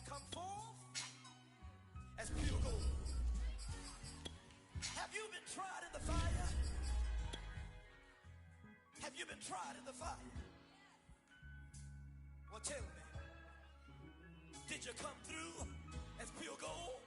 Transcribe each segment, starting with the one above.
come forth as pure gold. Have you been tried in the fire? Have you been tried in the fire? Well, tell me, did you come through as pure gold?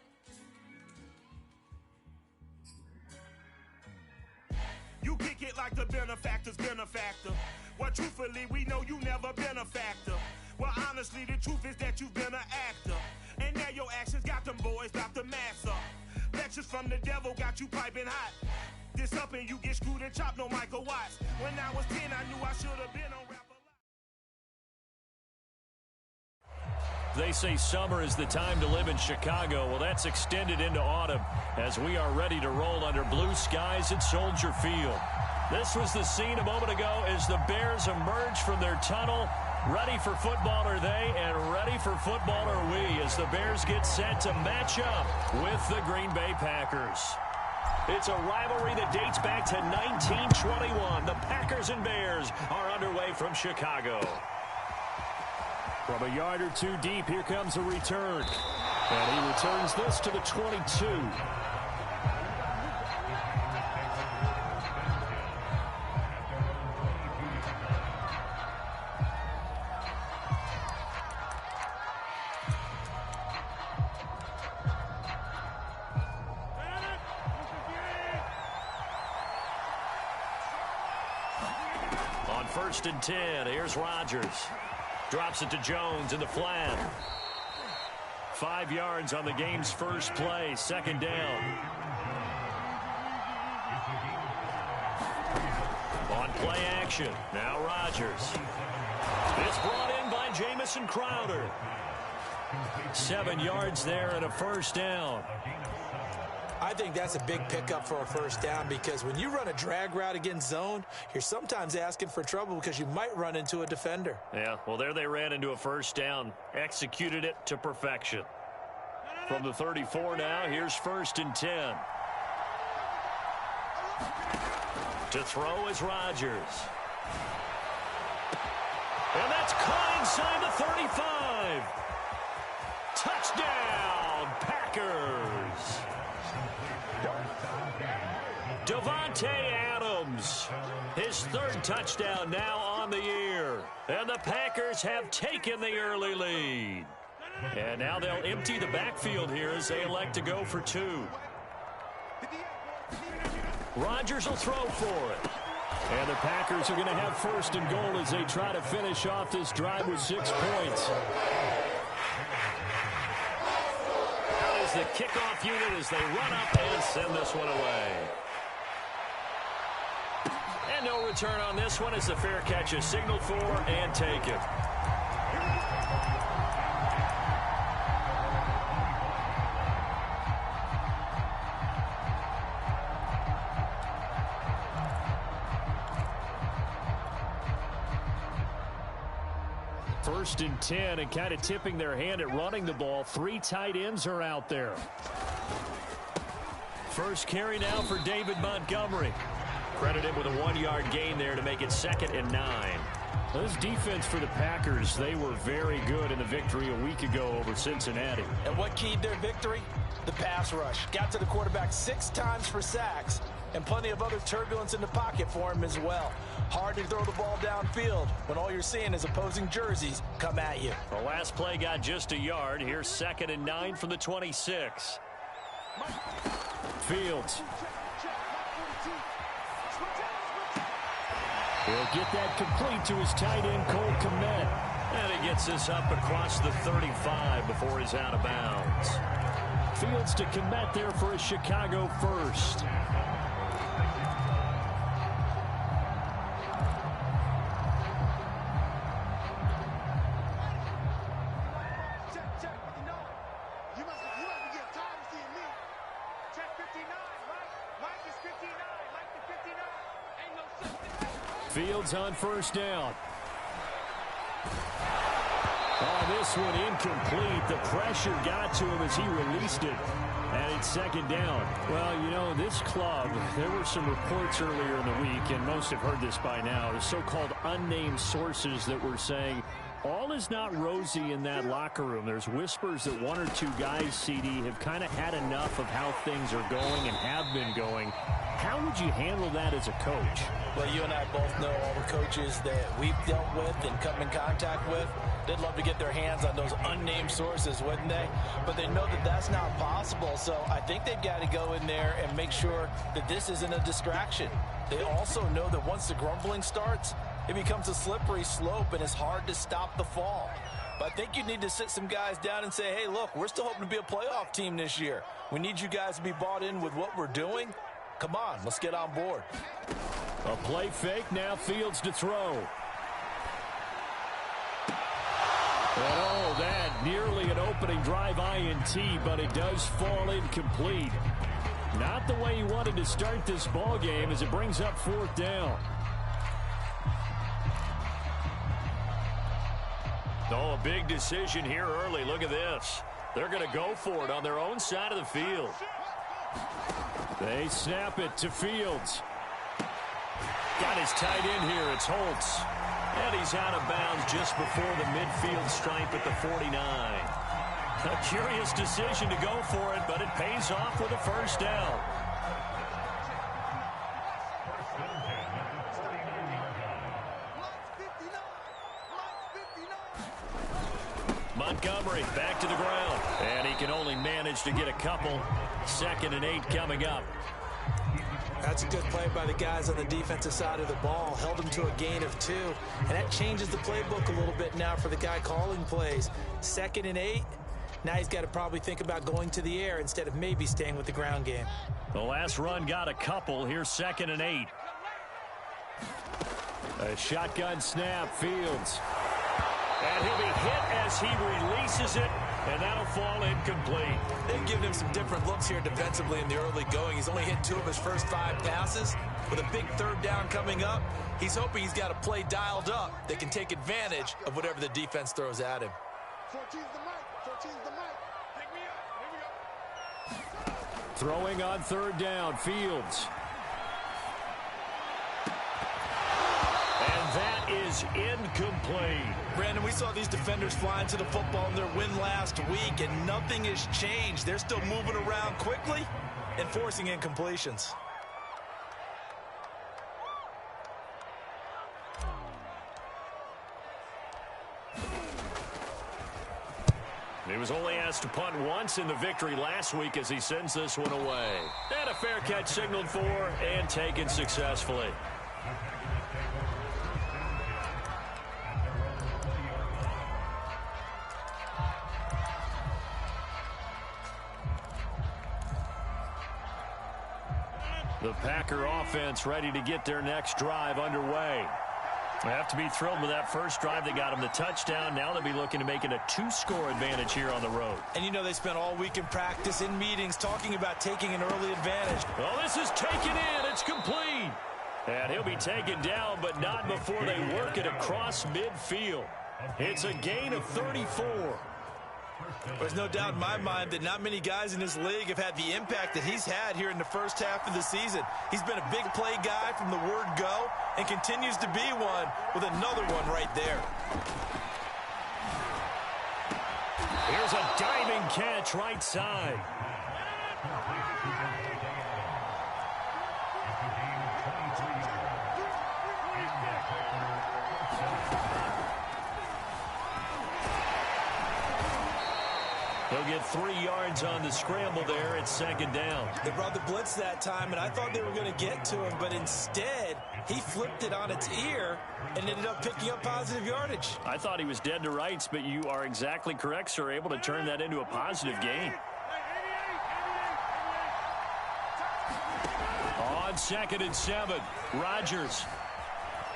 You kick it like the benefactor's benefactor. Well, truthfully, we know you never been a factor. Well, honestly, the truth is that you've been an actor. And now your actions got them boys drop the mask up. Lectures from the devil got you piping hot. This up and you get screwed and chopped, no Michael Watts. When I was 10, I knew I should have been on rap a lot. They say summer is the time to live in Chicago. Well, that's extended into autumn as we are ready to roll under blue skies at Soldier Field. This was the scene a moment ago as the Bears emerged from their tunnel. Ready for football are they, and ready for football are we as the Bears get set to match up with the Green Bay Packers. It's a rivalry that dates back to 1921. The Packers and Bears are underway from Chicago. From a yard or two deep, here comes a return. And he returns this to the 22. On 1st and 10, here's Rodgers. Drops it to Jones in the flat. 5 yards on the game's first play. Second down. On play action. Now Rodgers. It's brought in by Jamison Crowder. 7 yards there and a first down. I think that's a big pickup for a first down because when you run a drag route against zone, you're sometimes asking for trouble because you might run into a defender. Yeah, well, there they ran into a first down. Executed it to perfection. From the 34 now, here's 1st and 10. To throw is Rodgers. And that's caught inside the 35. Touchdown, Packers. Davante Adams, his 3rd touchdown now on the year. And the Packers have taken the early lead. And now they'll empty the backfield here as they elect to go for 2. Rodgers will throw for it. And the Packers are going to have 1st and goal as they try to finish off this drive with 6 points. Out is the kickoff unit as they run up and send this one away. And no return on this one as the fair catch is signaled for and taken. First and 10 and kind of tipping their hand at running the ball. 3 tight ends are out there. First carry now for David Montgomery. Credit him with a 1-yard gain there to make it 2nd and 9. This defense for the Packers, they were very good in the victory a week ago over Cincinnati. And what keyed their victory? The pass rush. Got to the quarterback 6 times for sacks, and plenty of other turbulence in the pocket for him as well. Hard to throw the ball downfield when all you're seeing is opposing jerseys come at you. The last play got just a yard. Here's 2nd and 9 from the 26. Fields. He'll get that complete to his tight end, Cole Kmet. And he gets this up across the 35 before he's out of bounds. Fields to Kmet there for a Chicago first. Fields on 1st down. Oh, this one incomplete. The pressure got to him as he released it. And it's 2nd down. Well, you know, this club, there were some reports earlier in the week, and most have heard this by now, the so-called unnamed sources that were saying All is not rosy in that locker room. There's whispers that one or two guys, CD, have kind of had enough of how things are going and have been going. How would you handle that as a coach? Well, you and I both know all the coaches that we've dealt with and come in contact with. They'd love to get their hands on those unnamed sources, wouldn't they? But they know that that's not possible, so I think they've got to go in there and make sure that this isn't a distraction. They also know that once the grumbling starts, it becomes a slippery slope, and it's hard to stop the fall. But I think you need to sit some guys down and say, hey, look, we're still hoping to be a playoff team this year. We need you guys to be bought in with what we're doing. Come on, let's get on board. A play fake, now Fields to throw. And oh, that nearly an opening drive INT, but it does fall incomplete. Not the way he wanted to start this ball game as it brings up 4th down. Oh, a big decision here early. Look at this. They're going to go for it on their own side of the field. They snap it to Fields. Got his tight end here. It's Holtz. And he's out of bounds just before the midfield stripe at the 49. A curious decision to go for it, but it pays off with a first down. Montgomery back to the ground. And he can only manage to get a couple. 2nd and 8 coming up. That's a good play by the guys on the defensive side of the ball. Held him to a gain of 2. And that changes the playbook a little bit now for the guy calling plays. 2nd and 8. Now he's got to probably think about going to the air instead of maybe staying with the ground game. The last run got a couple. Here's 2nd and 8. A shotgun snap, Fields. And he'll be hit as he releases it, and that'll fall incomplete. They've given him some different looks here defensively in the early going. He's only hit 2 of his first 5 passes. With a big 3rd down coming up, he's hoping he's got a play dialed up that can take advantage of whatever the defense throws at him. 14's the mic. 14's the mic. Pick me up. Here we go. Throwing on 3rd down, Fields. And that is incomplete. Brandon, we saw these defenders fly into the football in their win last week, and nothing has changed. They're still moving around quickly and forcing incompletions. He was only asked to punt once in the victory last week as he sends this one away. And a fair catch signaled for and taken successfully. The Packer offense ready to get their next drive underway. They have to be thrilled with that first drive. They got them the touchdown. Now they'll be looking to make it a 2-score advantage here on the road. And you know they spent all week in practice, in meetings, talking about taking an early advantage. Well, this is taken in. It's complete. And he'll be taken down, but not before they work it across midfield. It's a gain of 34. There's no doubt in my mind that not many guys in this league have had the impact that he's had here in the first half of the season. He's been a big play guy from the word go and continues to be one with another one right there. Here's a diving catch right side. They'll get 3 yards on the scramble there. It's 2nd down. They brought the blitz that time, and I thought they were going to get to him, but instead, he flipped it on its ear and ended up picking up positive yardage. I thought he was dead to rights, but you are exactly correct, sir. Able to turn that into a positive gain. On 2nd and 7, Rodgers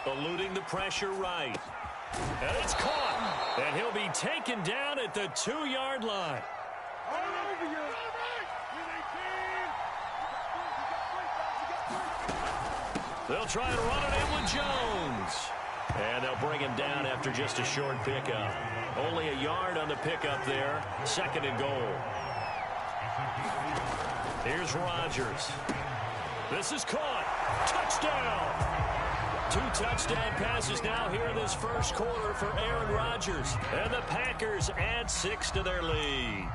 eluding the pressure right. And it's caught. And he'll be taken down at the 2-yard line. They'll try and run it in with Jones. And they'll bring him down after just a short pickup. Only a yard on the pickup there. 2nd and goal. Here's Rodgers. This is caught. Touchdown. 2 touchdown passes now here in this first quarter for Aaron Rodgers. And the Packers add 6 to their lead.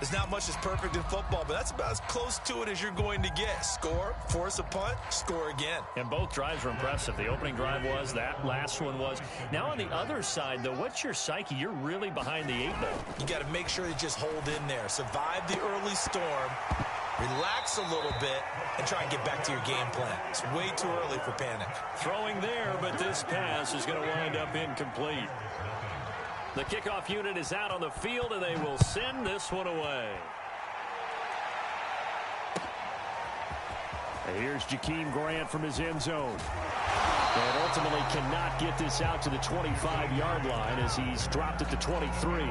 There's not much that's perfect in football, but that's about as close to it as you're going to get. Score, force a punt, score again. And both drives were impressive. The opening drive was, that last one was. Now on the other side, though, what's your psyche? You're really behind the 8 ball. You got to make sure you just hold in there. Survive the early storm, relax a little bit, and try and get back to your game plan. It's way too early for panic. Throwing there, but this pass is going to wind up incomplete. The kickoff unit is out on the field, and they will send this one away. And here's Jakeem Grant from his end zone. And ultimately cannot get this out to the 25-yard line as he's dropped at the 23.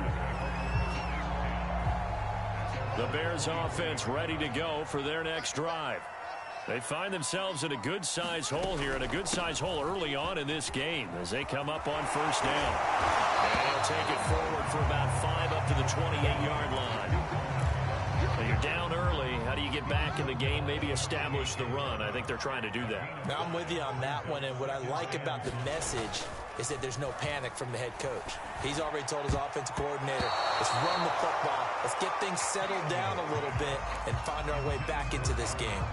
The Bears offense ready to go for their next drive. They find themselves in a good-sized hole here, and a good-sized hole early on in this game as they come up on first down. And they'll take it forward for about 5 up to the 28-yard line. Now you're down early. How do you get back in the game, maybe establish the run? I think they're trying to do that. Now, I'm with you on that one, and what I like about the message is that there's no panic from the head coach. He's already told his offensive coordinator, let's run the football, let's get things settled down a little bit and find our way back into this game.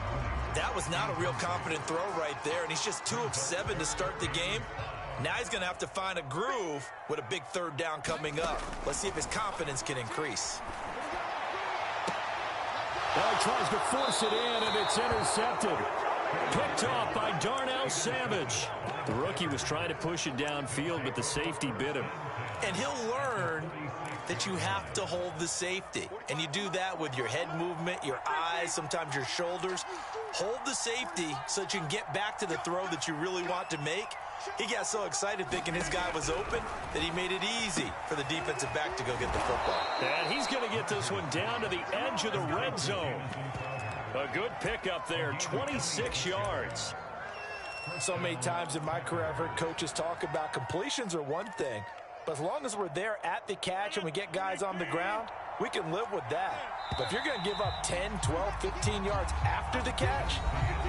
That was not a real confident throw right there, and he's just 2 of 7 to start the game. Now he's going to have to find a groove with a big 3rd down coming up. Let's see if his confidence can increase. Well, he tries to force it in, and it's intercepted. Picked off by Darnell Savage. The rookie was trying to push it downfield, but the safety bit him. And he'll learn that you have to hold the safety. And you do that with your head movement, your eyes, sometimes your shoulders. Hold the safety so that you can get back to the throw that you really want to make. He got so excited thinking his guy was open that he made it easy for the defensive back to go get the football. And he's going to get this one down to the edge of the red zone. A good pickup there, 26 yards. So many times in my career I've heard coaches talk about completions are one thing, but as long as we're there at the catch and we get guys on the ground, we can live with that. But if you're going to give up 10, 12, 15 yards after the catch,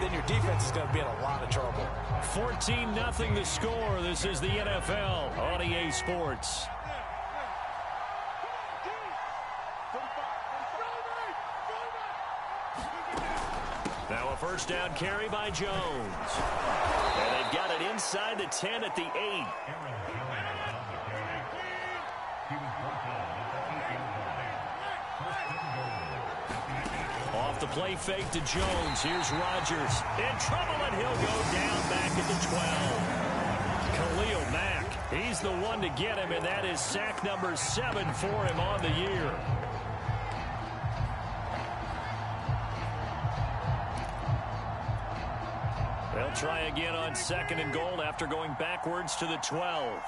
then your defense is going to be in a lot of trouble. 14-0 the score. This is the NFL on EA Sports. Now a first down carry by Jones. And they've got it inside the 10 at the 8. Off the play fake to Jones. Here's Rodgers. In trouble, and he'll go down back at the 12. Khalil Mack, he's the one to get him, and that is sack number 7 for him on the year. They'll try again on 2nd and goal after going backwards to the 12.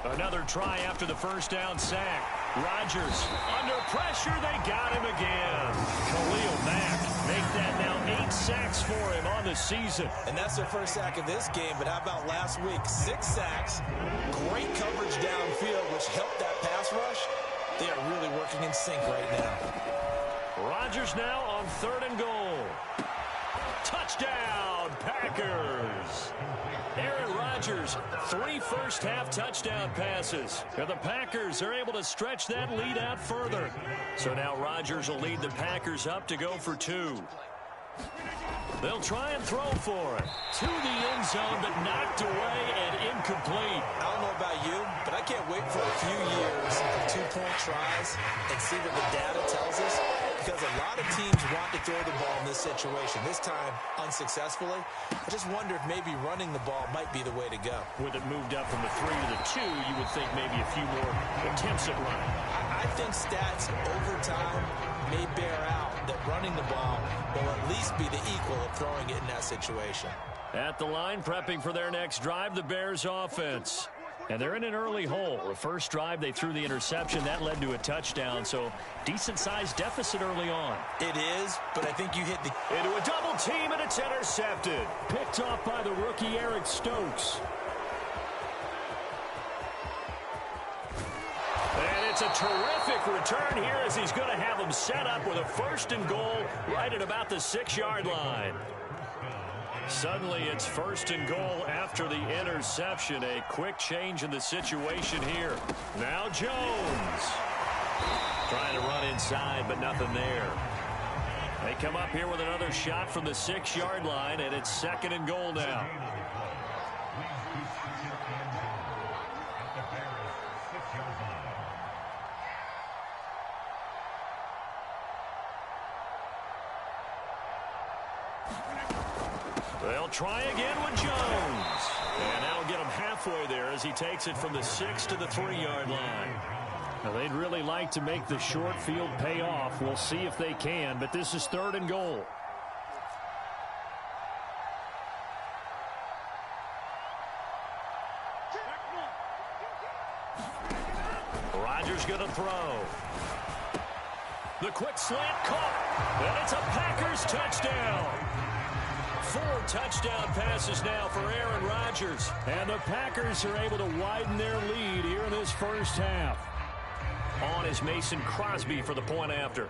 Another try after the first down sack. Rodgers under pressure. They got him again. Khalil Mack make that now 8 sacks for him on the season. And that's their first sack of this game. But how about last week? 6 sacks. Great coverage downfield, which helped that pass rush. They are really working in sync right now. Rodgers now on 3rd and goal. Touchdown, Packers. Aaron Rodgers, 3 first-half touchdown passes. And the Packers are able to stretch that lead out further. So now Rodgers will lead the Packers up to go for 2. They'll try and throw for it. To the end zone, but knocked away and incomplete. I don't know about you, but I can't wait for a few years of 2-point tries and see what the data tells us. Because a lot of teams want to throw the ball in this situation. This time, unsuccessfully. I just wonder if maybe running the ball might be the way to go. With it moved up from the 3 to the 2, you would think maybe a few more attempts at running. I think stats over time may bear out that running the ball will at least be the equal of throwing it in that situation. At the line, prepping for their next drive, the Bears offense. And they're in an early hole. The first drive, they threw the interception. That led to a touchdown, so decent-sized deficit early on. It is, but I think you hit the... Into a double team, and it's intercepted. Picked off by the rookie, Eric Stokes. a terrific return here as he's going to have them set up with a 1st and goal right at about the 6-yard line. Suddenly it's 1st and goal after the interception. A quick change in the situation here. Now Jones. Trying to run inside, but nothing there. They come up here with another shot from the 6-yard line, and it's 2nd and goal now. They'll try again with Jones. And that'll get him halfway there as he takes it from the 6 to the 3-yard line. Now, they'd really like to make the short field pay off. We'll see if they can, but this is 3rd and goal. Rodgers going to throw. The quick slant caught, and it's a Packers touchdown. 4 touchdown passes now for Aaron Rodgers. And the Packers are able to widen their lead here in this first half. On is Mason Crosby for the point after.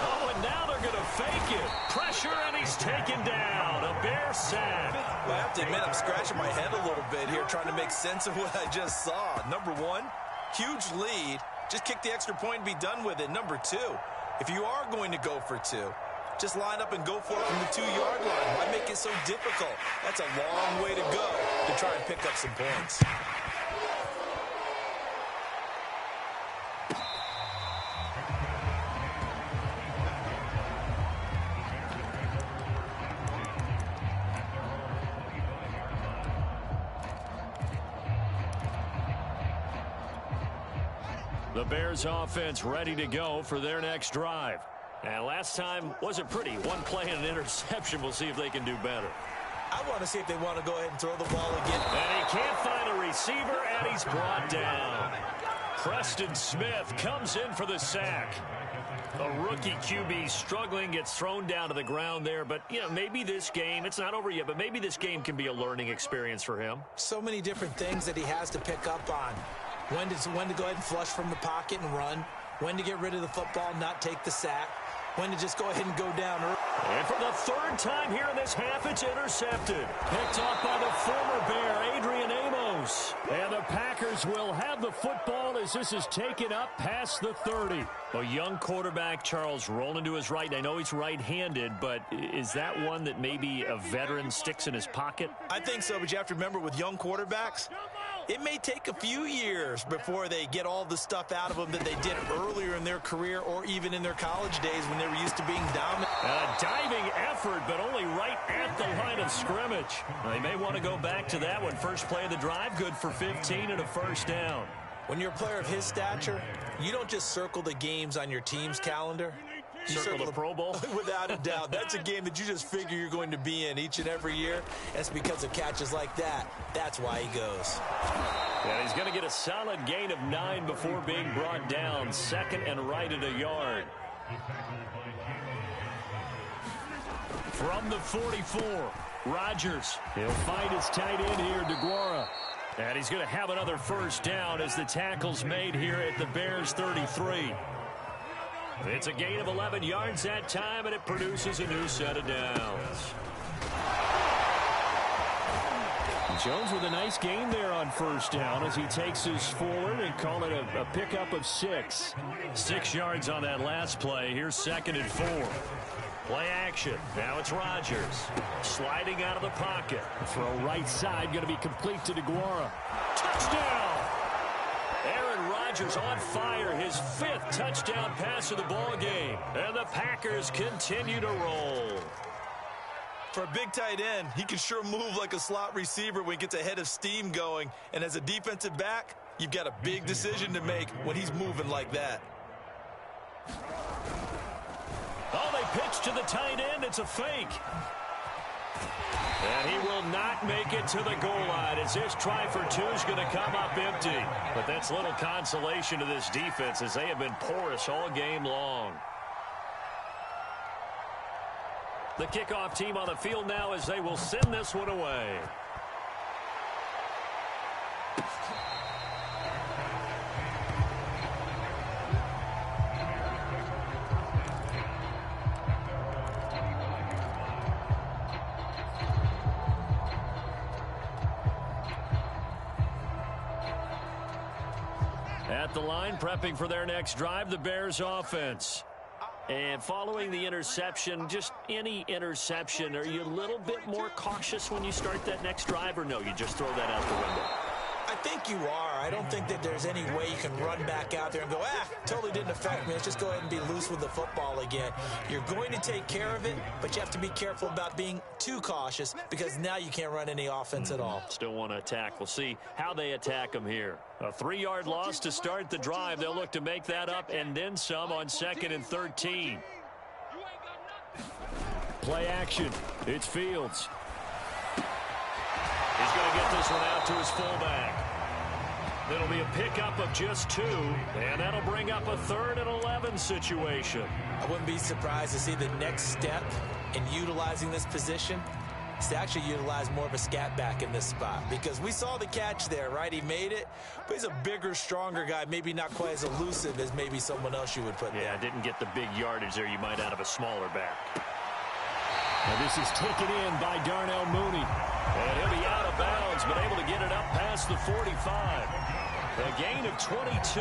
Oh, and now they're going to fake it. Pressure, and he's taken down. A Bear sack. Well, I have to admit, I'm scratching my head a little bit here trying to make sense of what I just saw. Number 1, huge lead. Just kick the extra point and be done with it. Number 2, if you are going to go for 2, just line up and go for it from the 2-yard line. Why make it so difficult? That's a long way to go to try and pick up some points. The Bears offense ready to go for their next drive. And last time wasn't pretty. One play and an interception. We'll see if they can do better. I want to see if they want to go ahead and throw the ball again. And he can't find a receiver, and he's brought down. Preston Smith comes in for the sack. A rookie QB struggling, gets thrown down to the ground there. But, you know, maybe this game, it's not over yet, but maybe this game can be a learning experience for him. So many different things that he has to pick up on. When to go ahead and flush from the pocket and run. When to get rid of the football, not take the sack. When to just go ahead and go down early. And for the 3rd time here in this half, it's intercepted. Picked off by the former Bear, Adrian Amos. And the Packers will have the football as this is taken up past the 30. A young quarterback, Charles, rolling to his right. I know he's right-handed, but is that one that maybe a veteran sticks in his pocket? I think so, but you have to remember with young quarterbacks, it may take a few years before they get all the stuff out of them that they did earlier in their career or even in their college days when they were used to being dominant. A diving effort, but only right at the line of scrimmage. They may want to go back to that one. First play of the drive, good for 15 and a 1st down. When you're a player of his stature, you don't just circle the games on your team's calendar. You circle the Pro Bowl? Without a doubt. That's a game that you just figure you're going to be in each and every year. That's because of catches like that. That's why he goes. And he's going to get a solid gain of 9 before being brought down. 2nd and right at a yard. From the 44, Rodgers. He'll find his tight end here, DeGuara. And he's going to have another 1st down as the tackle's made here at the Bears 33. It's a gain of 11 yards that time, and it produces a new set of downs. Jones with a nice gain there on 1st down as he takes us forward and call it a pickup of 6. 6 yards on that last play. Here's 2nd and 4. Play action. Now it's Rodgers. Sliding out of the pocket. Throw right side, going to be complete to DeGuara. Touchdown! Aaron Rodgers on fire, his 5th touchdown pass of the ball game. And the Packers continue to roll. For a big tight end, he can sure move like a slot receiver when he gets a head of steam going. And as a defensive back, you've got a big decision to make when he's moving like that. Oh, they pitch to the tight end. It's a fake. And he will not make it to the goal line as this try for 2 is going to come up empty. But that's little consolation to this defense as they have been porous all game long. The kickoff team on the field now as they will send this one away. At the line, prepping for their next drive, the Bears offense. And following the interception, just any interception, are you a little bit more cautious when you start that next drive, or no, you just throw that out the window? I think you are. I don't think that there's any way you can run back out there and go, totally didn't affect me. Let's just go ahead and be loose with the football again. You're going to take care of it, but you have to be careful about being too cautious because now you can't run any offense at all. Still want to attack. We'll see how they attack them here. A 3-yard loss to start the drive. They'll look to make that up and then some on 2nd and 13. Play action. It's Fields. He's going to get this one out to his fullback. It'll be a pickup of just 2, and that'll bring up a 3rd and 11 situation. I wouldn't be surprised to see the next step in utilizing this position is to actually utilize more of a scat back in this spot, because we saw the catch there, right? He made it, but he's a bigger, stronger guy, maybe not quite as elusive as maybe someone else you would put there. Yeah, didn't get the big yardage there you might out of a smaller back. Now this is taken in by Darnell Mooney. And he'll be out of bounds, but able to get it up past the 45. A gain of 22.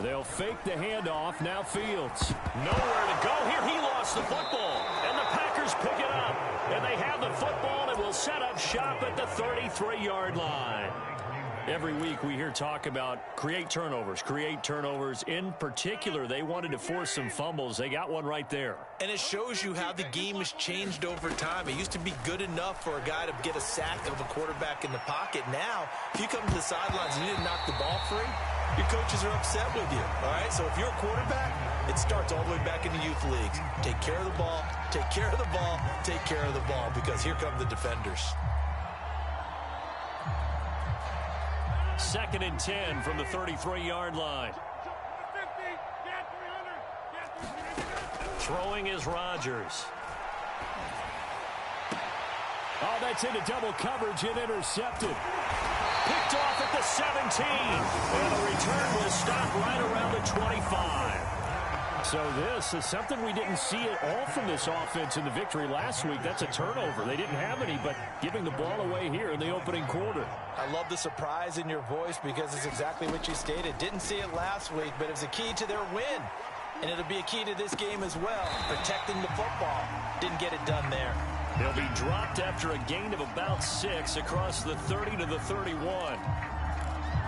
They'll fake the handoff. Now Fields. Nowhere to go here. He lost the football. And the Packers pick it up. And they have the football and will set up shop at the 33-yard line. Every week we hear talk about create turnovers. In particular, they wanted to force some fumbles. They got one right there. And it shows you how the game has changed over time. It used to be good enough for a guy to get a sack of a quarterback in the pocket. Now, if you come to the sidelines and you didn't knock the ball free, your coaches are upset with you, all right? So if you're a quarterback, it starts all the way back in the youth leagues. Take care of the ball, take care of the ball, take care of the ball, because here come the defenders. 2nd and 10 from the 33-yard line. Throwing is Rodgers. Oh, that's into double coverage and intercepted. Picked off at the 17. And the return was stopped right around the 25. So this is something we didn't see at all from this offense in the victory last week. That's a turnover. They didn't have any, but giving the ball away here in the opening quarter. I love the surprise in your voice because it's exactly what you stated. Didn't see it last week, but it was a key to their win. And it'll be a key to this game as well, protecting the football. Didn't get it done there. They'll be dropped after a gain of about 6 across the 30 to the 31.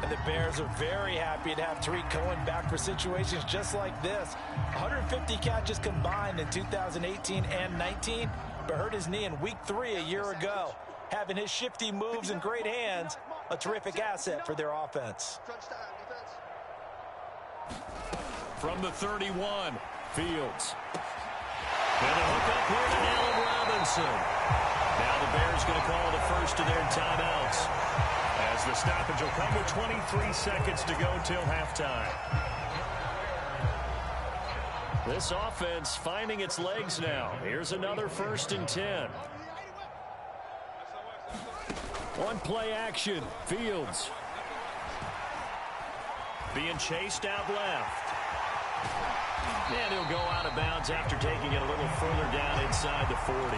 And the Bears are very happy to have Tariq Cohen back for situations just like this. 150 catches combined in 2018 and 19, but hurt his knee in week 3 a year ago. Having his shifty moves and great hands, a terrific asset for their offense. From the 31, Fields. And a hook up here to Allen Robinson. Now the Bears going to call the first of their timeouts, as the stoppage will come with 23 seconds to go till halftime. This offense finding its legs now. Here's another 1st and 10. One play action. Fields. Being chased out left. And he'll go out of bounds after taking it a little further down inside the 40.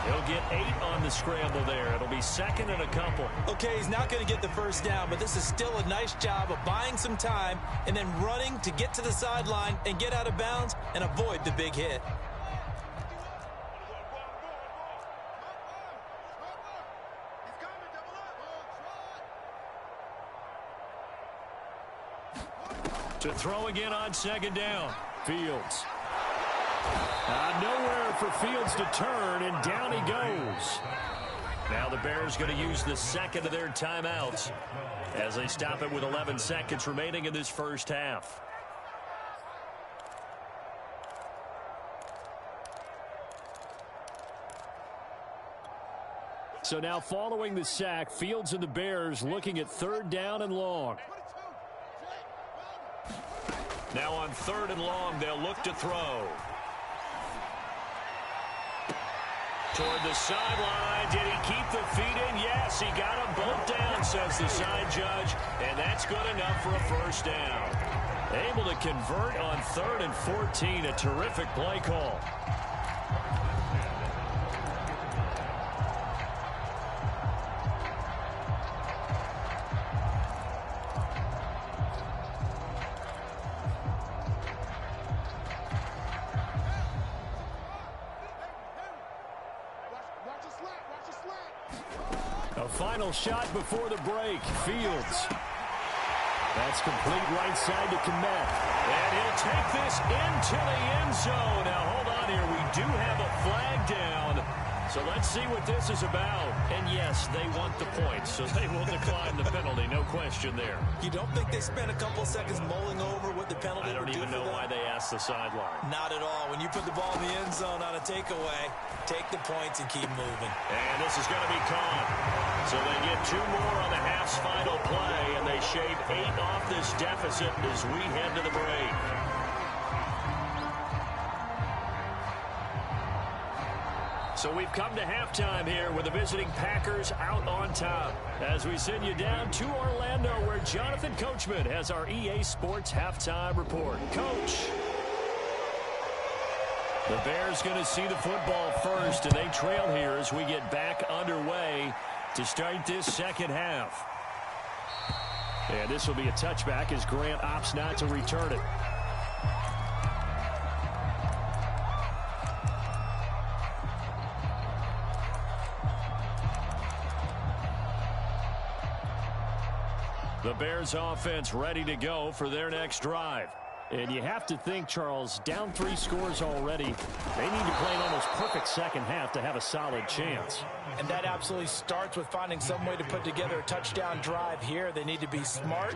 He'll get 8 on the scramble there. It'll be 2nd and a couple. Okay, he's not going to get the first down, but this is still a nice job of buying some time and then running to get to the sideline and get out of bounds and avoid the big hit. To throw again on 2nd down. Fields. Nowhere for Fields to turn, and down he goes. Now the Bears going to use the 2nd of their timeouts as they stop it with 11 seconds remaining in this first half. So now following the sack, Fields and the Bears looking at 3rd down and long. Now on 3rd and long, they'll look to throw. Toward the sideline. Did he keep the feet in? Yes, he got them both down, says the side judge. And that's good enough for a first down. Able to convert on 3rd and 14. A terrific play call. A final shot before the break. Fields. That's complete right side to Kmet. And he'll take this into the end zone. Now, hold on here. We do have a flag down. So let's see what this is about. And yes, they want the points, so they will decline the penalty. No question there. You don't think they spent a couple seconds mulling over what the penalty would do? I don't even know why they asked the sideline. Not at all. When you put the ball in the end zone on a takeaway, take the points and keep moving. And this is going to be caught. So they get 2 more on the half's final play, and they shave 8 off this deficit as we head to the break. So we've come to halftime here with the visiting Packers out on top. As we send you down to Orlando, where Jonathan Coachman has our EA Sports halftime report. Coach. The Bears going to see the football first, and they trail here as we get back underway to start this second half. And this will be a touchback as Grant opts not to return it. The Bears offense ready to go for their next drive. And you have to think, Charles, down 3 scores already. They need to play an almost perfect second half to have a solid chance. And that absolutely starts with finding some way to put together a touchdown drive here. They need to be smart,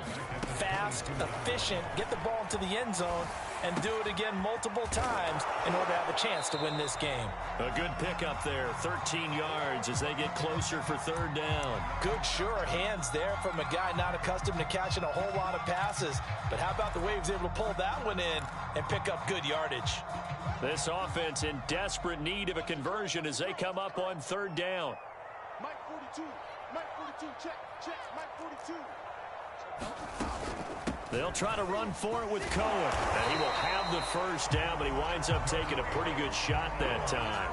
fast, efficient, get the ball into the end zone, and do it again multiple times in order to have a chance to win this game. A good pickup there, 13 yards as they get closer for 3rd down. Good, sure hands there from a guy not accustomed to catching a whole lot of passes. But how about the way he was able to pull that one in and pick up good yardage? This offense in desperate need of a conversion as they come up on 3rd down. Mike 42, check, Mike 42. They'll try to run for it with Cohen. And he will have the 1st down, but he winds up taking a pretty good shot that time.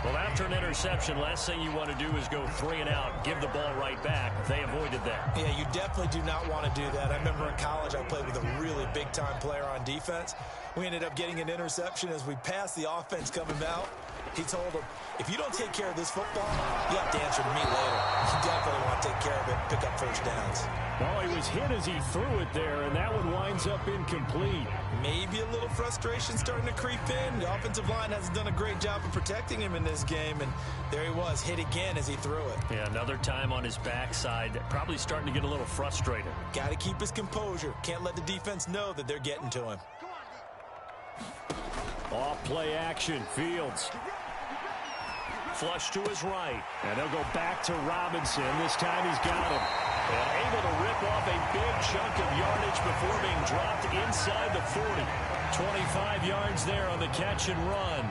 Well, after an interception, last thing you want to do is go 3 and out, give the ball right back. They avoided that. Yeah, you definitely do not want to do that. I remember in college I played with a really big-time player on defense. We ended up getting an interception as we passed the offense coming out. He told him, if you don't take care of this football, you have to answer to me later. You definitely want to take care of it, pick up 1st downs. Well, he was hit as he threw it there, and that one winds up incomplete. Maybe a little frustration starting to creep in. The offensive line hasn't done a great job of protecting him in this game, and there he was, hit again as he threw it. Yeah, another time on his backside, probably starting to get a little frustrated. Got to keep his composure. Can't let the defense know that they're getting to him. Off play action, Fields. Flush to his right, and they'll go back to Robinson. This time he's got him. And able to rip off a big chunk of yardage before being dropped inside the 40. 25 yards there on the catch and run.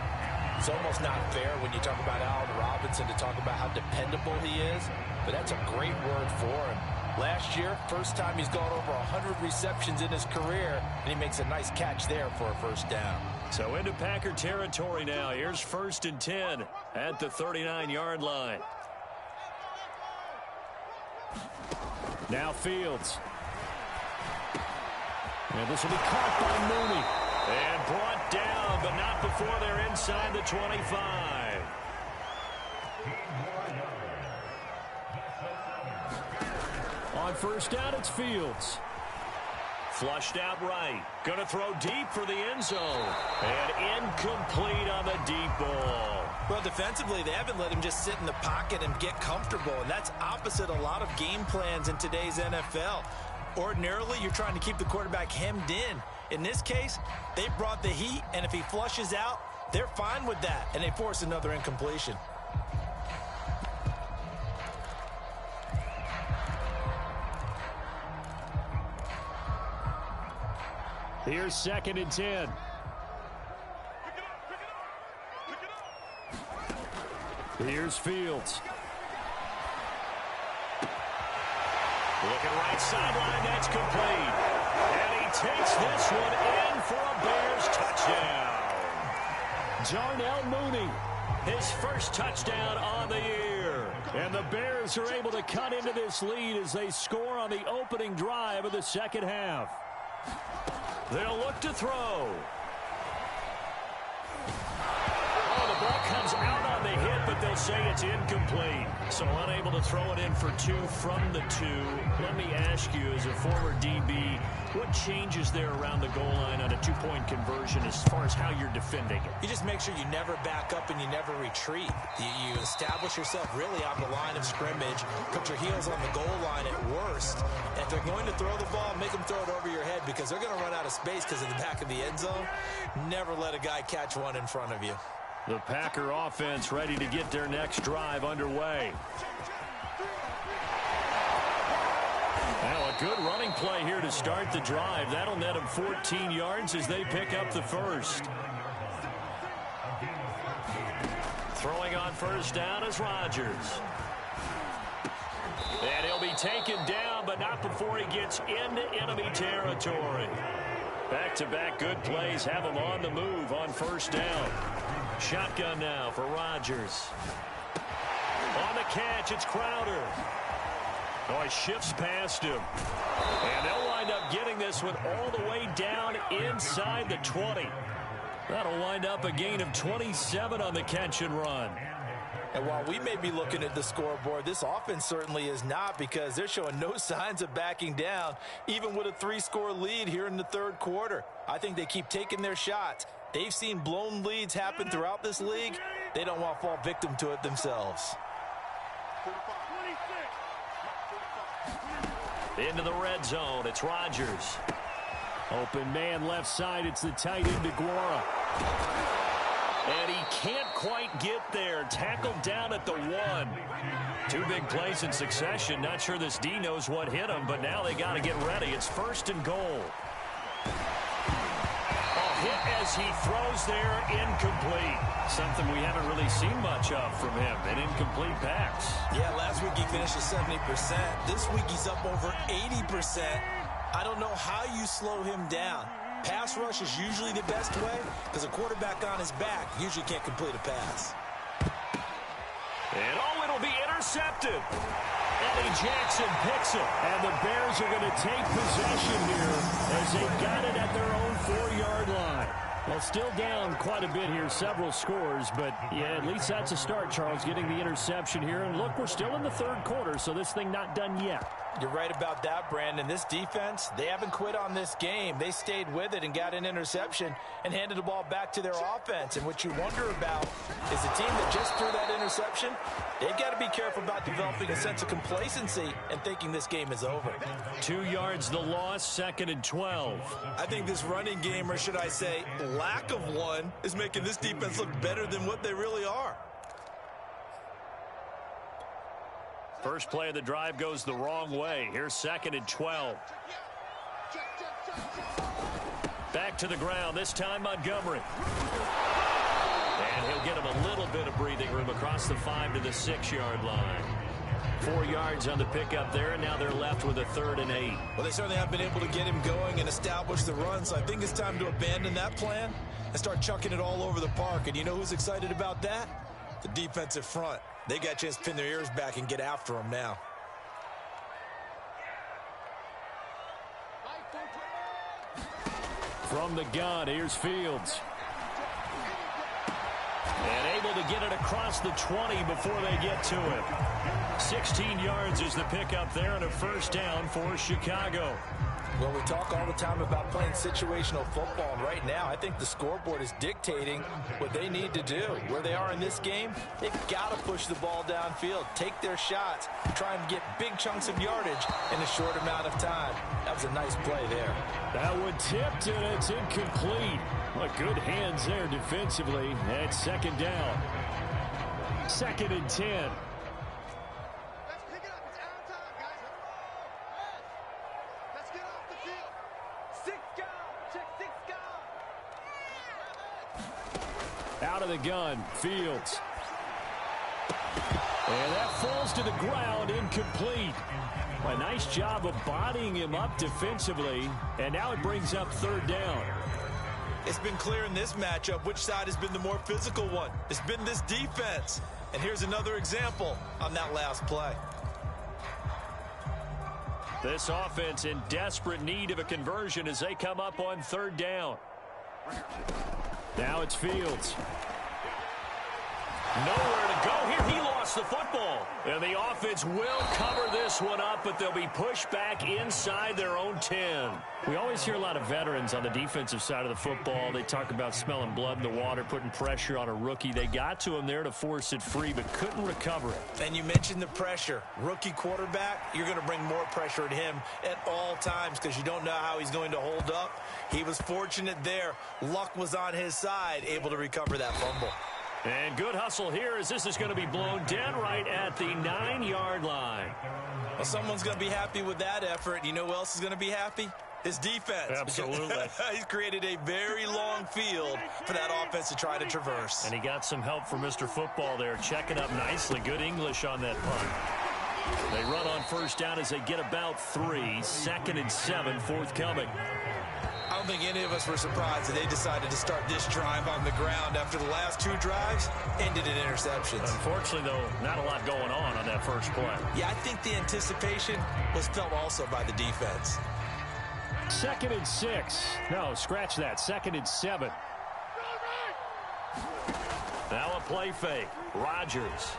It's almost not fair when you talk about Allen Robinson to talk about how dependable he is, but that's a great word for him. Last year, first time he's gone over 100 receptions in his career, and he makes a nice catch there for a 1st down. So into Packer territory now. Here's 1st and 10 at the 39-yard line. Now Fields. And this will be caught by Mooney. And brought down, but not before they're inside the 25. On 1st down, it's Fields. Flushed out right. Going to throw deep for the end zone. And incomplete on the deep ball. Well, defensively, they haven't let him just sit in the pocket and get comfortable, and that's opposite a lot of game plans in today's NFL. Ordinarily, you're trying to keep the quarterback hemmed in. In this case, they brought the heat, and if he flushes out, they're fine with that, and they force another incompletion. Here's 2nd and 10. Here's Fields. Looking right sideline, that's complete. And he takes this one in for a Bears touchdown. Darnell Mooney, his first touchdown on the year. And the Bears are able to cut into this lead as they score on the opening drive of the second half. They'll look to throw. The ball comes out on the hit, but they'll say it's incomplete. So unable to throw it in for 2 from the 2. Let me ask you, as a former DB, what changes there around the goal line on a 2-point conversion as far as how you're defending it? You just make sure you never back up and you never retreat. You establish yourself really on the line of scrimmage, put your heels on the goal line at worst. And if they're going to throw the ball, make them throw it over your head because they're going to run out of space because of the back of the end zone. Never let a guy catch one in front of you. The Packer offense ready to get their next drive underway. Now a good running play here to start the drive. That'll net them 14 yards as they pick up the first. Throwing on first down is Rodgers. And he'll be taken down, but not before he gets into enemy territory. Back-to-back good plays have him on the move on first down. Shotgun now for Rodgers. On the catch, it's Crowder. Oh, he shifts past him. And they'll wind up getting this one all the way down inside the 20. That'll wind up a gain of 27 on the catch and run. And while we may be looking at the scoreboard, this offense certainly is not, because they're showing no signs of backing down, even with a 3-score lead here in the third quarter. I think they keep taking their shots. They've seen blown leads happen throughout this league. They don't want to fall victim to it themselves. Into the red zone, it's Rodgers. Open man left side, it's the tight end DeGuara. And he can't quite get there. Tackled down at the 1. 2 big plays in succession. Not sure this D knows what hit him, but now they got to get ready. It's first and goal. Hit as he throws there, incomplete. Something we haven't really seen much of from him, an incomplete pass. Yeah, last week he finished at 70%. This week he's up over 80%. I don't know how you slow him down. Pass rush is usually the best way because a quarterback on his back usually can't complete a pass. And oh, it'll be intercepted. Eddie Jackson picks it. And the Bears are going to take possession here as they got it at their own 4-yard line. Well, still down quite a bit here, several scores, but yeah, at least that's a start, Charles, getting the interception here. And look, we're still in the third quarter, so this thing not done yet. You're right about that, Brandon. This defense, they haven't quit on this game. They stayed with it and got an interception and handed the ball back to their offense. And what you wonder about is the team that just threw that interception, they've got to be careful about developing a sense of complacency and thinking this game is over. 2 yards the loss, 2nd and 12. I think this running game, or should I say lack of one, is making this defense look better than what they really are. First play of the drive goes the wrong way. Here's 2nd and 12. Back to the ground, this time Montgomery. And he'll get him a little bit of breathing room across the 5 to the 6-yard line. 4 yards on the pickup there, and now they're left with a 3rd and 8. Well, they certainly have been able to get him going and establish the run, so I think it's time to abandon that plan and start chucking it all over the park. And you know who's excited about that? The defensive front. They got a chance to pin their ears back and get after him now. From the gun, here's Fields. And able to get it across the 20 before they get to it. 16 yards is the pickup there and a first down for Chicago. Well, we talk all the time about playing situational football, and right now I think the scoreboard is dictating what they need to do. Where they are in this game, they've got to push the ball downfield, take their shots, try and get big chunks of yardage in a short amount of time. That was a nice play there. That one tipped, and it's incomplete. Well, good hands there defensively. That's 2nd down. 2nd and 10. Out of the gun, Fields. And that falls to the ground, incomplete. A nice job of bodying him up defensively, and now it brings up third down. It's been clear in this matchup which side has been the more physical one. It's been this defense. And here's another example on that last play. This offense in desperate need of a conversion as they come up on third down. Now it's Fields. Nowhere to go here. He lost the football. And the offense will cover this one up, but they'll be pushed back inside their own 10. We always hear a lot of veterans on the defensive side of the football. They talk about smelling blood in the water, putting pressure on a rookie. They got to him there to force it free, but couldn't recover it. And you mentioned the pressure. Rookie quarterback, you're going to bring more pressure at him at all times because you don't know how he's going to hold up. He was fortunate there. Luck was on his side, able to recover that fumble. And good hustle here as this is going to be blown dead right at the 9-yard line. Well, someone's going to be happy with that effort. You know who else is going to be happy? His defense. Absolutely. He's created a very long field for that offense to try to traverse. And he got some help from Mr. Football there, checking up nicely. Good English on that punt. They run on first down as they get about 3. 2nd and 7, forthcoming. I don't think any of us were surprised that they decided to start this drive on the ground after the last 2 drives ended in interceptions. Unfortunately, though, not a lot going on that first play. Yeah, I think the anticipation was felt also by the defense. 2nd and 6. No, scratch that. 2nd and 7. Now a play fake. Rodgers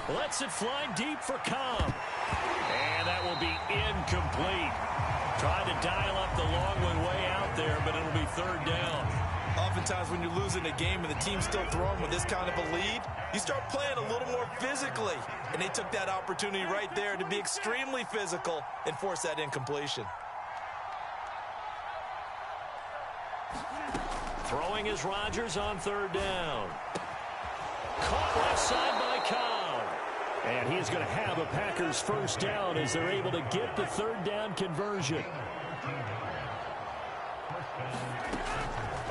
lets it fly deep for Cobb. And that will be incomplete. Trying to dial up the long one way out there, but it'll be third down. Oftentimes when you're losing a game and the team's still throwing with this kind of a lead, you start playing a little more physically. And they took that opportunity right there to be extremely physical and force that incompletion. Throwing is Rodgers on third down. Caught left side by Cobb. And he's going to have a Packers first down as they're able to get the third down conversion.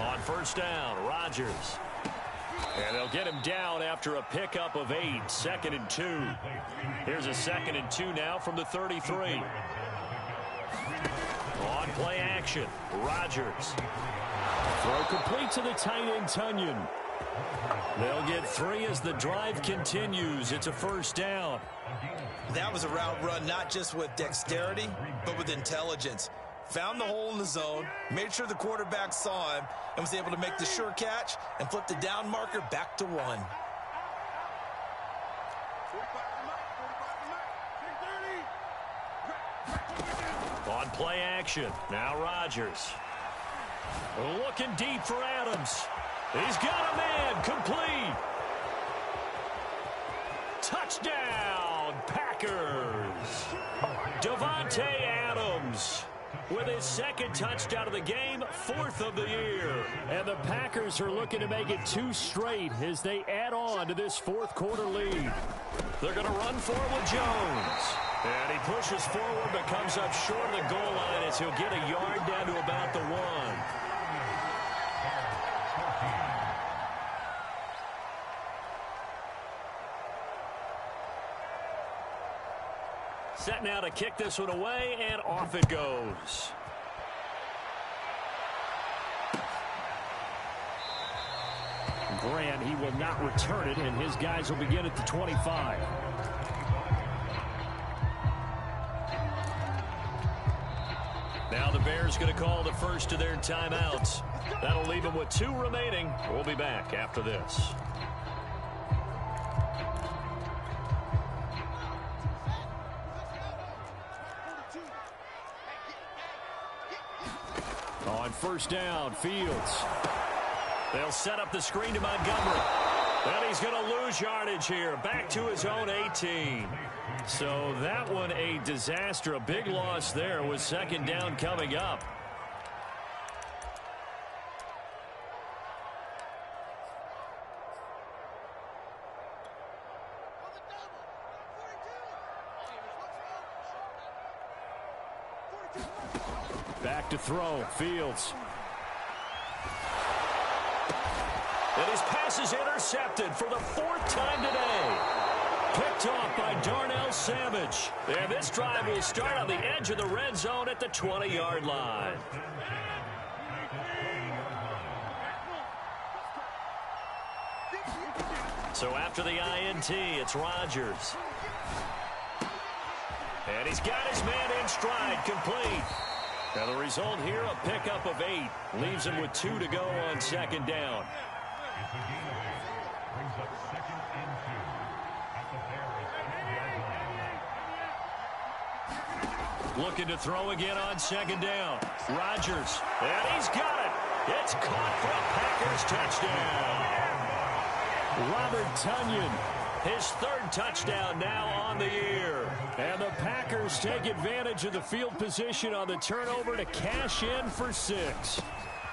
On first down, Rodgers. And they'll get him down after a pickup of 8. 2nd and 2. Here's a 2nd and 2 now from the 33. On play action, Rodgers. Throw complete to the tight end, Tunyon. They'll get 3 as the drive continues. It's a first down. That was a route run not just with dexterity, but with intelligence. Found the hole in the zone, made sure the quarterback saw him, and was able to make the sure catch and flip the down marker back to 1. On play action, now Rodgers. Looking deep for Adams. He's got a man, complete. Touchdown, Packers. Davante Adams with his 2nd touchdown of the game, 4th of the year. And the Packers are looking to make it 2 straight as they add on to this 4th quarter lead. They're going to run for it with Jones. And he pushes forward but comes up short of the goal line as he'll get a yard down to about the 1. Set now to kick this one away, and off it goes. Grant, he will not return it, and his guys will begin at the 25. Now the Bears going to call the first of their timeouts. That'll leave them with 2 remaining. We'll be back after this. On first down, Fields. They'll set up the screen to Montgomery. And he's going to lose yardage here. Back to his own 18. So that one a disaster. A big loss there with 2nd down coming up. Back to throw, Fields. And his pass is intercepted for the 4th time today. Picked off by Darnell Savage. And this drive will start on the edge of the red zone at the 20-yard line. So after the INT, it's Rodgers. And he's got his man in stride, complete. Now the result here, a pickup of 8. Leaves him with 2 to go on 2nd down. Looking to throw again on 2nd down. Rodgers, and he's got it. It's caught for a Packers touchdown. Robert Tonyan, his 3rd touchdown now on the year. And the Packers take advantage of the field position on the turnover to cash in for 6.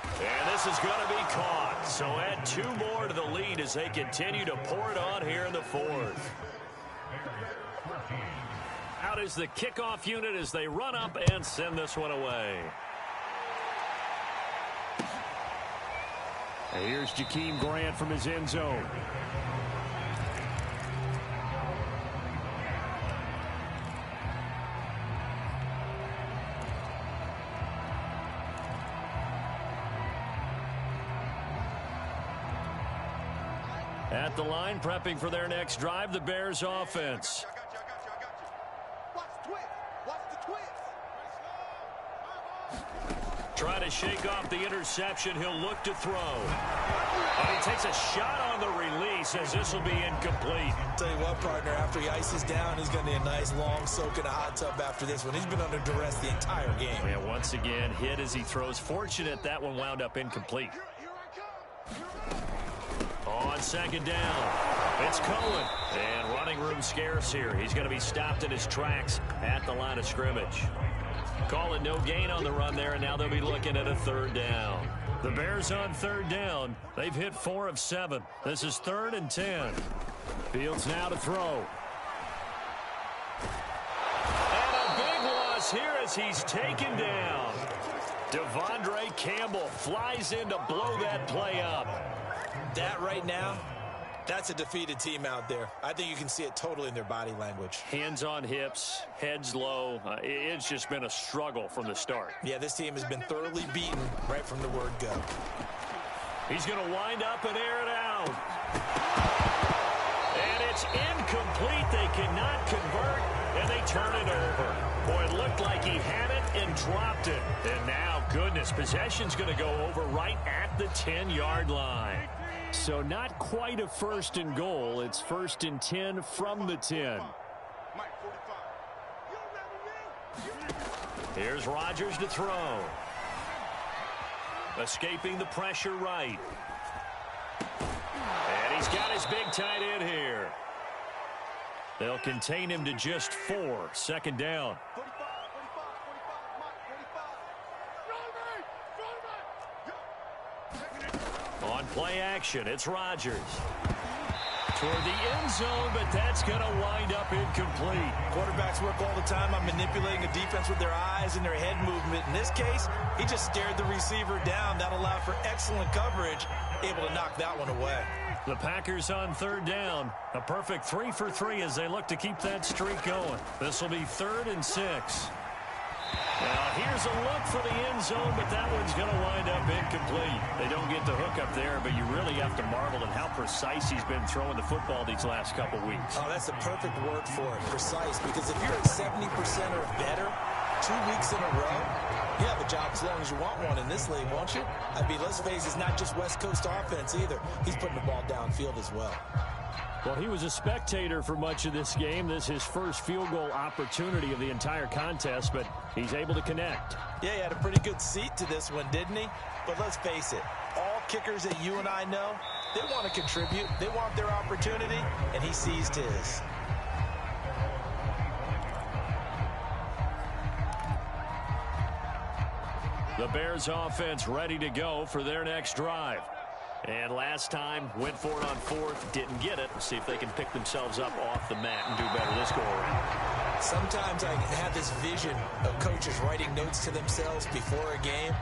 And this is going to be caught. So add 2 more to the lead as they continue to pour it on here in the 4th. Out is the kickoff unit as they run up and send this one away. And here's Jakeem Grant from his end zone. At the line, prepping for their next drive, the Bears offense. Try to shake off the interception. He'll look to throw. And he takes a shot on the release as this will be incomplete. Tell you what, partner, after he ices down, he's going to need a nice long soak in a hot tub after this one. He's been under duress the entire game. Yeah, once again, hit as he throws. Fortunate that one wound up incomplete. On 2nd down, it's Cohen. And running room scarce here. He's going to be stopped in his tracks at the line of scrimmage. Call it no gain on the run there, and now they'll be looking at a 3rd down. The Bears on 3rd down. They've hit 4 of 7. This is 3rd and 10. Fields now to throw. And a big loss here as he's taken down. Devondre Campbell flies in to blow that play up. That right now, that's a defeated team out there. I think you can see it totally in their body language. Hands on hips, heads low. It's just been a struggle from the start. Yeah, this team has been thoroughly beaten right from the word go. He's going to wind up and air it out. And it's incomplete. They cannot convert, and they turn it over. Boy, it looked like he had it and dropped it. And now, goodness, possession's going to go over right at the 10-yard line. So not quite a 1st and goal. It's 1st and 10 from the 10. Here's Rodgers to throw. Escaping the pressure right. And he's got his big tight end here. They'll contain him to just 4. 2nd down. On play action, it's Rodgers. Toward the end zone, but that's going to wind up incomplete. Quarterbacks work all the time on manipulating a defense with their eyes and their head movement. In this case, he just stared the receiver down. That allowed for excellent coverage, able to knock that one away. The Packers on 3rd down. A perfect 3 for 3 as they look to keep that streak going. This will be 3rd and 6. Now, here's a look for the end zone, but that one's going to wind up incomplete. They don't get the hook up there, but you really have to marvel at how precise he's been throwing the football these last couple weeks. Oh, that's the perfect word for it, precise, because if you're at 70% or better 2 weeks in a row, you have a job as long as you want one in this league, won't you? I mean, let's face it, it's not just West Coast offense either. He's putting the ball downfield as well. Well, he was a spectator for much of this game. This is his first field goal opportunity of the entire contest, but he's able to connect. Yeah, he had a pretty good seat to this one, didn't he? But let's face it, all kickers that you and I know, they want to contribute. They want their opportunity, and he seized his. The Bears offense ready to go for their next drive. And last time, went for it on 4th, didn't get it. See if they can pick themselves up off the mat and do better this go-around. Sometimes I have this vision of coaches writing notes to themselves before a game.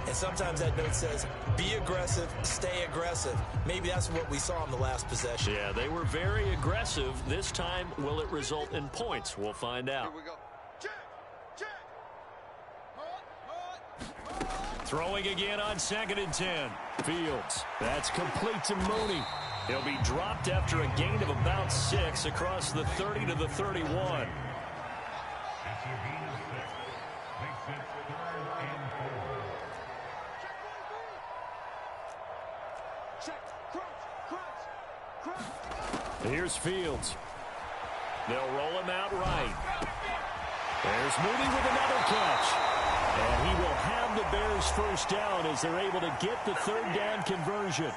And sometimes that note says, be aggressive, stay aggressive. Maybe that's what we saw in the last possession. Yeah, they were very aggressive. This time, will it result in points? We'll find out. Here we go. Check. Throwing again on 2nd and 10. Fields. That's complete to Mooney. He'll be dropped after a gain of about 6 across the 30 to the 31. Here's Fields. They'll roll him out right. There's Mooney with another catch. And he will have the Bears first down as they're able to get the 3rd down conversion.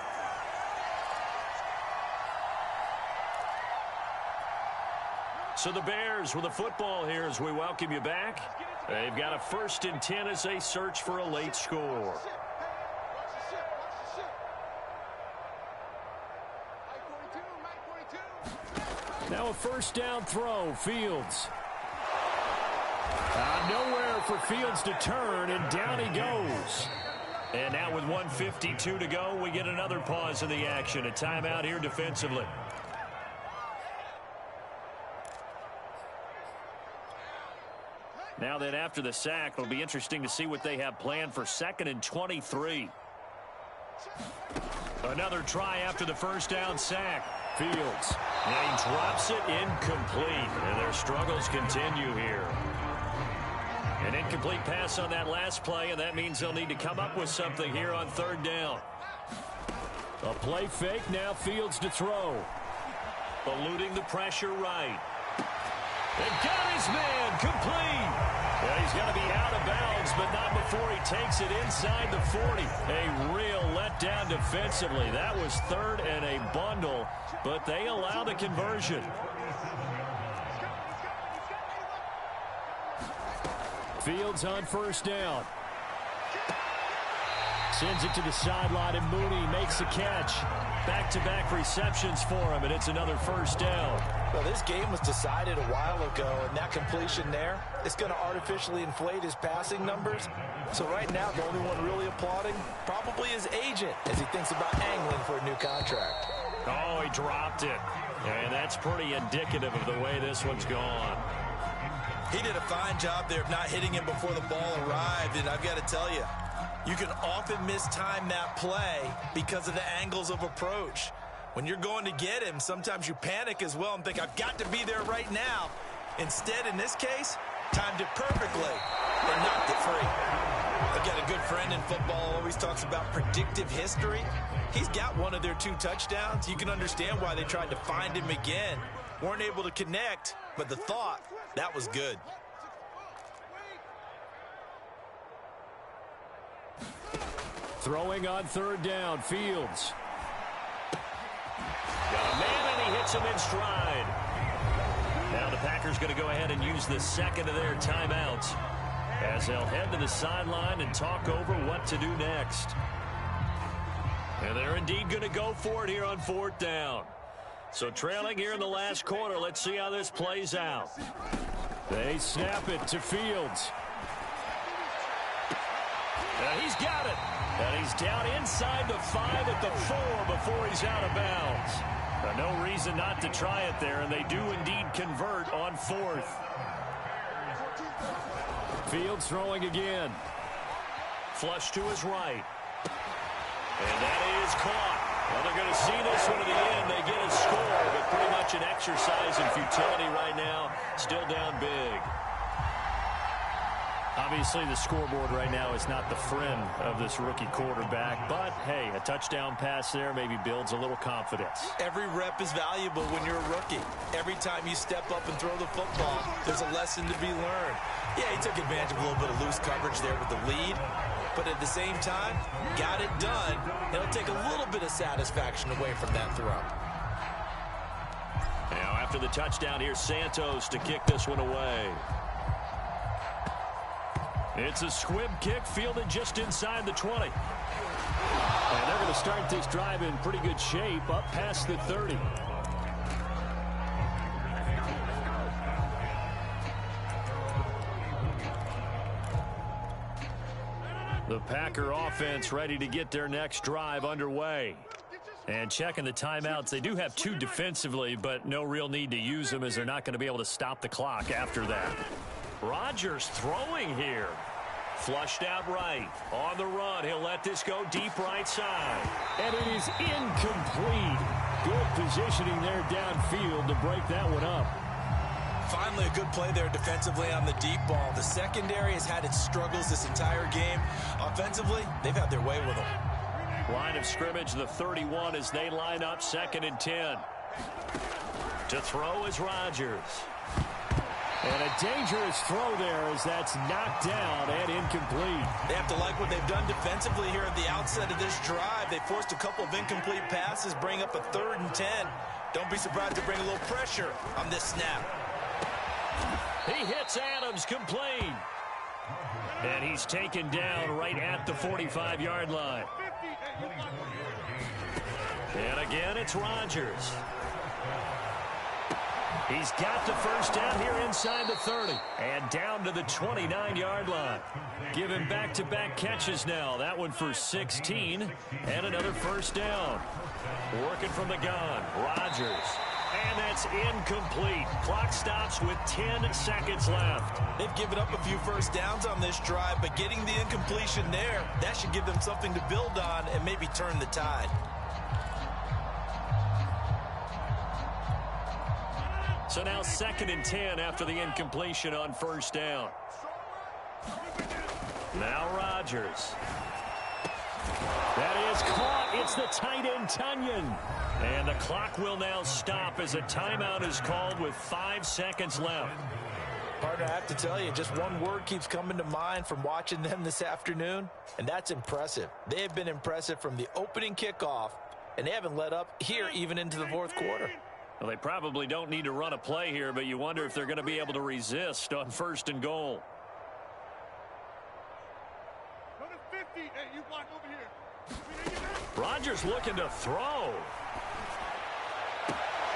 So the Bears with the football here as we welcome you back. They've got a 1st and 10 as they search for a late score. Now a 1st down throw. Fields. Nowhere for Fields to turn, and down he goes. And now with 1:52 to go, we get another pause in the action. A timeout here defensively. Now then, after the sack, it'll be interesting to see what they have planned for 2nd and 23. Another try after the 1st down sack. Fields. And he drops it incomplete. And their struggles continue here. An incomplete pass on that last play, and that means they'll need to come up with something here on 3rd down. A play fake, now Fields to throw. Eluding the pressure right. They've got his man complete. Well, he's got to be out of bounds, but not before he takes it inside the 40. A real letdown defensively. That was 3rd and a bundle, but they allow the conversion. Fields on 1st down. Sends it to the sideline, and Mooney makes the catch. Back-to-back receptions for him, and it's another 1st down. Well, this game was decided a while ago, and that completion there, it's going to artificially inflate his passing numbers. So right now, the only one really applauding probably his agent as he thinks about angling for a new contract. Oh, he dropped it. And that's pretty indicative of the way this one's gone. He did a fine job there of not hitting him before the ball arrived, and I've got to tell you, you can often mistime that play because of the angles of approach. When you're going to get him, sometimes you panic as well and think, I've got to be there right now. Instead, in this case, timed it perfectly and knocked it free. I've got a good friend in football who always talks about predictive history. He's got one of their 2 touchdowns. You can understand why they tried to find him again. Weren't able to connect, but the thought, that was good. Throwing on 3rd down, Fields. Got a man, and he hits him in stride. Now the Packers going to go ahead and use the 2nd of their timeouts as they'll head to the sideline and talk over what to do next. And they're indeed going to go for it here on 4th down. So trailing here in the last quarter, let's see how this plays out. They snap it to Fields. And he's got it. And he's down inside the 5 at the 4 before he's out of bounds. No reason not to try it there, and they do indeed convert on 4th. Fields throwing again. Flush to his right. And that is caught. Well, they're going to see this one to the end. They get a score, but pretty much an exercise in futility right now. Still down big. Obviously, the scoreboard right now is not the friend of this rookie quarterback. But, hey, a touchdown pass there maybe builds a little confidence. Every rep is valuable when you're a rookie. Every time you step up and throw the football, there's a lesson to be learned. Yeah, he took advantage of a little bit of loose coverage there with the lead. But at the same time, got it done. It'll take a little bit of satisfaction away from that throw. Now, after the touchdown, here's Santos to kick this one away. It's a squib kick fielded just inside the 20. And they're going to start this drive in pretty good shape up past the 30. The Packer offense ready to get their next drive underway. And checking the timeouts, they do have 2 defensively, but no real need to use them as they're not going to be able to stop the clock after that. Rodgers throwing here. Flushed out right. On the run, he'll let this go deep right side. And it is incomplete. Good positioning there downfield to break that one up. Finally, a good play there defensively on the deep ball. The secondary has had its struggles this entire game. Offensively, they've had their way with them. Line of scrimmage, the 31 as they line up 2nd and 10. To throw is Rodgers. And a dangerous throw there as that's knocked down and incomplete. They have to like what they've done defensively here at the outset of this drive. They forced a couple of incomplete passes, bring up a 3rd and 10. Don't be surprised to bring a little pressure on this snap. He hits Adams complete. And he's taken down right at the 45-yard line. And again, it's Rodgers. He's got the first down here inside the 30. And down to the 29-yard line. Give him back-to-back catches now. That one for 16. And another first down. Working from the gun. Rodgers. And that's incomplete. Clock stops with 10 seconds left. They've given up a few first downs on this drive, but getting the incompletion there, that should give them something to build on and maybe turn the tide. So now 2nd and 10 after the incompletion on first down. Now Rodgers. That is caught. It's the tight end, Tunyon. And the clock will now stop as a timeout is called with 5 seconds left. Partner, I have to tell you, just one word keeps coming to mind from watching them this afternoon, and that's impressive. They have been impressive from the opening kickoff, and they haven't let up here even into the 4th quarter. Well, they probably don't need to run a play here, but you wonder if they're going to be able to resist on 1st and goal. Go to 50. Hey, you block over here. Rodgers looking to throw.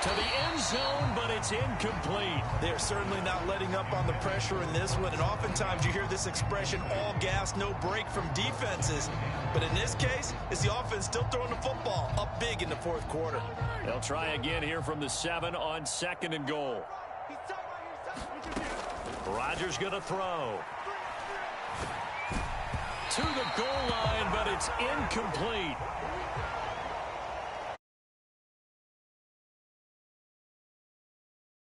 To the end zone, but it's incomplete. They're certainly not letting up on the pressure in this one, and oftentimes you hear this expression, all gas, no break from defenses. But in this case, it's the offense still throwing the football up big in the 4th quarter. They'll try again here from the 7 on 2nd and goal. Rodgers going to throw. To the goal line, but it's incomplete.